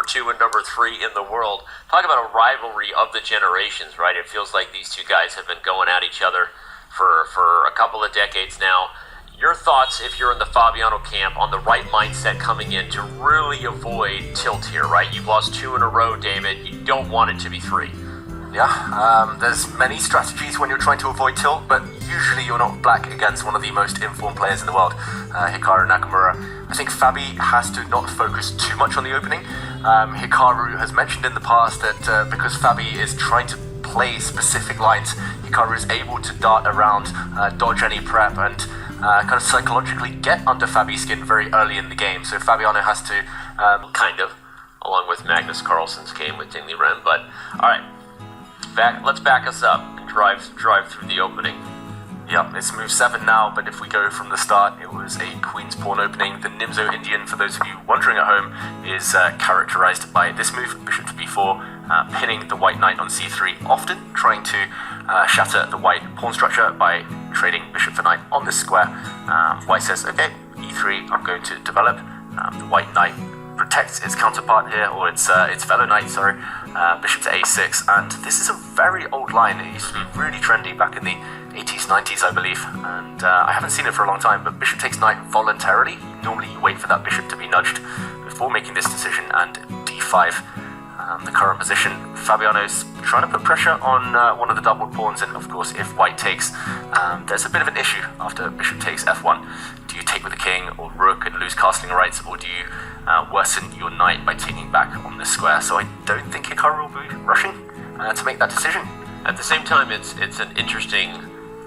2 and number 3 in the world. Talk about a rivalry of the generations, right? It feels like these two guys have been going at each other for a couple of decades now. Your thoughts, if you're in the Fabiano camp, on the right mindset coming in to really avoid tilt here, right? You've lost 2 in a row, David. You don't want it to be 3. Yeah, there's many strategies when you're trying to avoid tilt, but usually you're not black against one of the most informed players in the world, Hikaru Nakamura. I think Fabi has to not focus too much on the opening. Hikaru has mentioned in the past that because Fabi is trying to play specific lines, Hikaru is able to dart around, dodge any prep, and kind of psychologically get under Fabi's skin very early in the game. So Fabiano has to along with Magnus Carlsen's game with Liren. But all right, let's back us up and drive through the opening. Yeah, it's move 7 now, but if we go from the start, it was a Queen's Pawn opening. The Nimzo Indian, for those of you wondering at home, is characterized by this move, bishop to b4, pinning the white knight on c3, often trying to shatter the white pawn structure by trading bishop for knight on this square. White says, okay, e3, I'm going to develop. The white knight protects its counterpart here, or its fellow knight, sorry, bishop to a6, and this is a very old line. It used to be really trendy back in the 80s, 90s, I believe, and I haven't seen it for a long time, but bishop takes knight voluntarily. Normally you wait for that bishop to be nudged before making this decision, and d5, the current position. Fabiano's trying to put pressure on one of the doubled pawns, and of course if white takes, there's a bit of an issue after bishop takes f1. Do you take with the king or rook and lose castling rights, or do you worsen your knight by taking back on this square? So I don't think Hikaru will be rushing to make that decision. At the same time, it's an interesting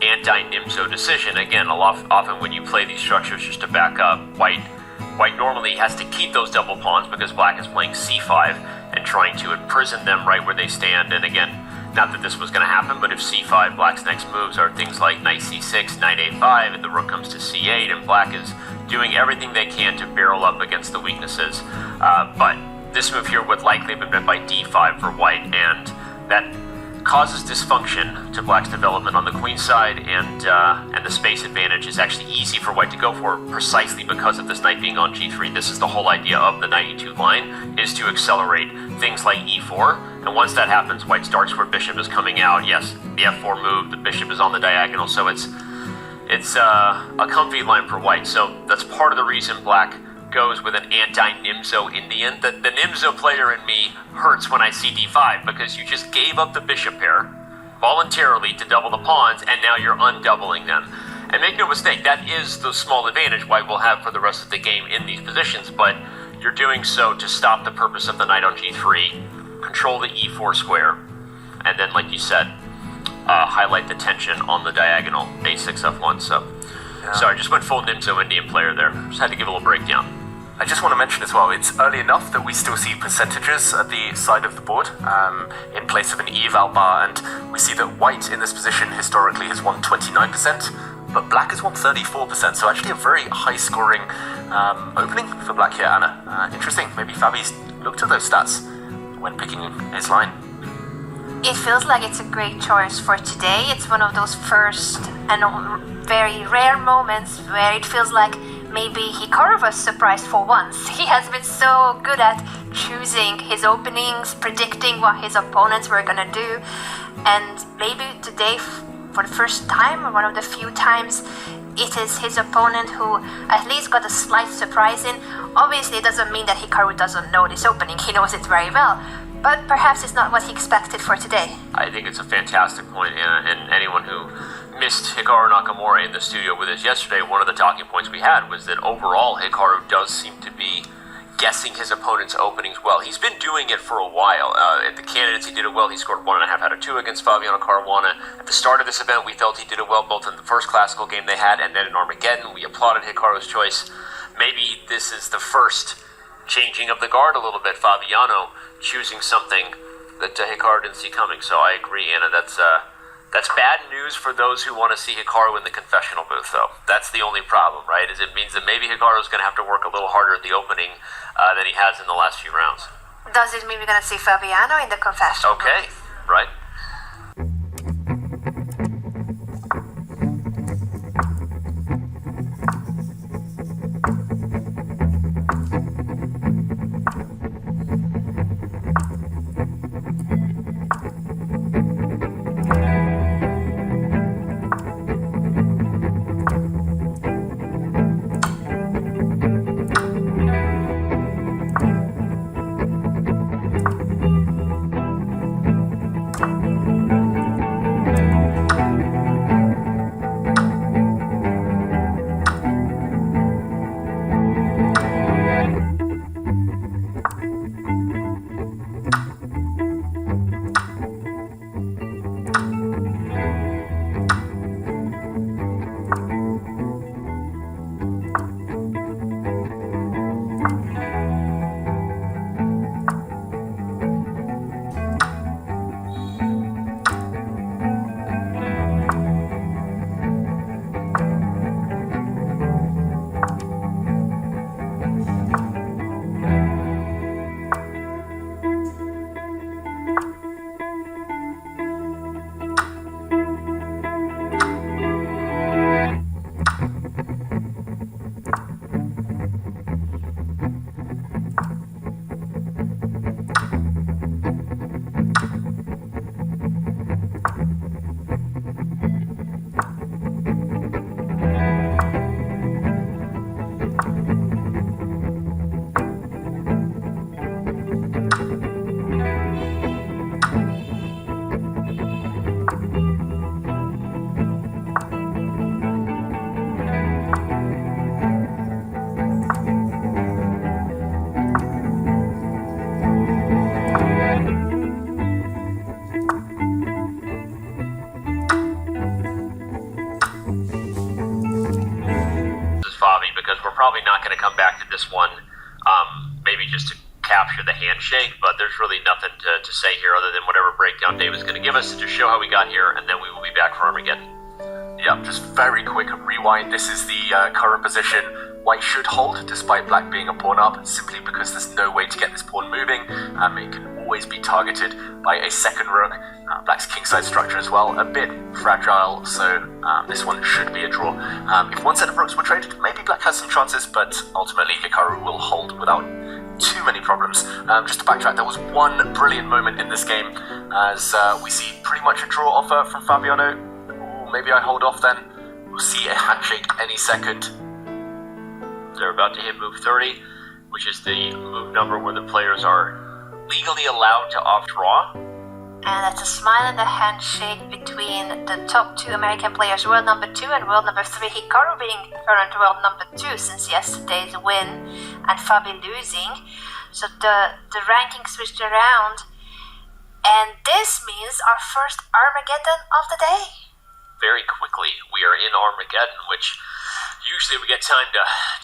anti-Nimzo decision. Again, often when you play these structures, just to back up, white normally has to keep those double pawns because black is playing c5 and trying to imprison them right where they stand. And again, not that this was going to happen, but if c5, black's next moves are things like knight c6, knight a5, and the rook comes to c8, and black is doing everything they can to barrel up against the weaknesses. But this move here would likely have been met by d5 for white, and that causes dysfunction to black's development on the queen side, and the space advantage is actually easy for white to go for precisely because of this knight being on g3. This is the whole idea of the knight e2 line, is to accelerate things like e4, and once that happens, white starts where bishop is coming out. Yes, the f4 move, the bishop is on the diagonal, so it's a comfy line for white. So that's part of the reason black goes with an anti-Nimzo Indian. The Nimzo player in me hurts when I see d5 because you just gave up the bishop pair voluntarily to double the pawns, and now you're undoubling them. And make no mistake, that is the small advantage white will have for the rest of the game in these positions, but you're doing so to stop the purpose of the knight on g3, control the e4 square, and then, like you said, highlight the tension on the diagonal, a6, f1. So, sorry, just went full Nimzo Indian player there. Just had to give a little breakdown. I just want to mention as well, it's early enough that we still see percentages at the side of the board in place of an eval bar, and we see that white in this position historically has won 29%, but black has won 34%, so actually a very high-scoring opening for black here, Anna. Interesting, maybe Fabi's looked at those stats when picking his line. It feels like it's a great choice for today. It's one of those first and very rare moments where it feels like maybe Hikaru was surprised for once. He has been so good at choosing his openings, predicting what his opponents were gonna do, and maybe today, for the first time, or one of the few times, it is his opponent who at least got a slight surprise in. Obviously, it doesn't mean that Hikaru doesn't know this opening. He knows it very well, but perhaps it's not what he expected for today. I think it's a fantastic point, and anyone who missed Hikaru Nakamura in the studio with us yesterday, one of the talking points we had was that overall Hikaru does seem to be guessing his opponent's openings well. He's been doing it for a while. At the candidates, he did it well. He scored 1.5 out of 2 against Fabiano Caruana. At the start of this event, we felt he did it well both in the first classical game they had and then in Armageddon. We applauded Hikaru's choice. Maybe this is the first changing of the guard a little bit. Fabiano choosing something that Hikaru didn't see coming. So I agree, Anna. That's bad news for those who want to see Hikaru in the confessional booth, though. That's the only problem, right? Is it means that maybe Hikaru's going to have to work a little harder at the opening than he has in the last few rounds. Does it mean we're going to see Fabiano in the confessional booth? Okay, right. this one, maybe just to capture the handshake, but there's really nothing to say here other than whatever breakdown Dave is going to give us to just show how we got here, and then we will be back for Armageddon. Yeah, just very quick rewind. This is the current position. White should hold despite black being a pawn up, simply because there's no way to get this pawn moving. It can always be targeted by a second rook. Black's kingside structure as well, a bit fragile, so this one should be a draw. If one set of rooks were traded, maybe black has some chances, but ultimately Hikaru will hold without too many problems. Just to backtrack, there was one brilliant moment in this game as we see pretty much a draw offer from Fabiano. Ooh, maybe I hold off then. We'll see a handshake any second. They're about to hit move 30, which is the move number where the players are legally allowed to off-draw. And that's a smile and a handshake between the top 2 American players, world number 2 and world number 3. Hikaru being current world number 2 since yesterday's win, and Fabi losing. So the ranking switched around, and this means our first Armageddon of the day. Very quickly, we are in Armageddon, which usually we get time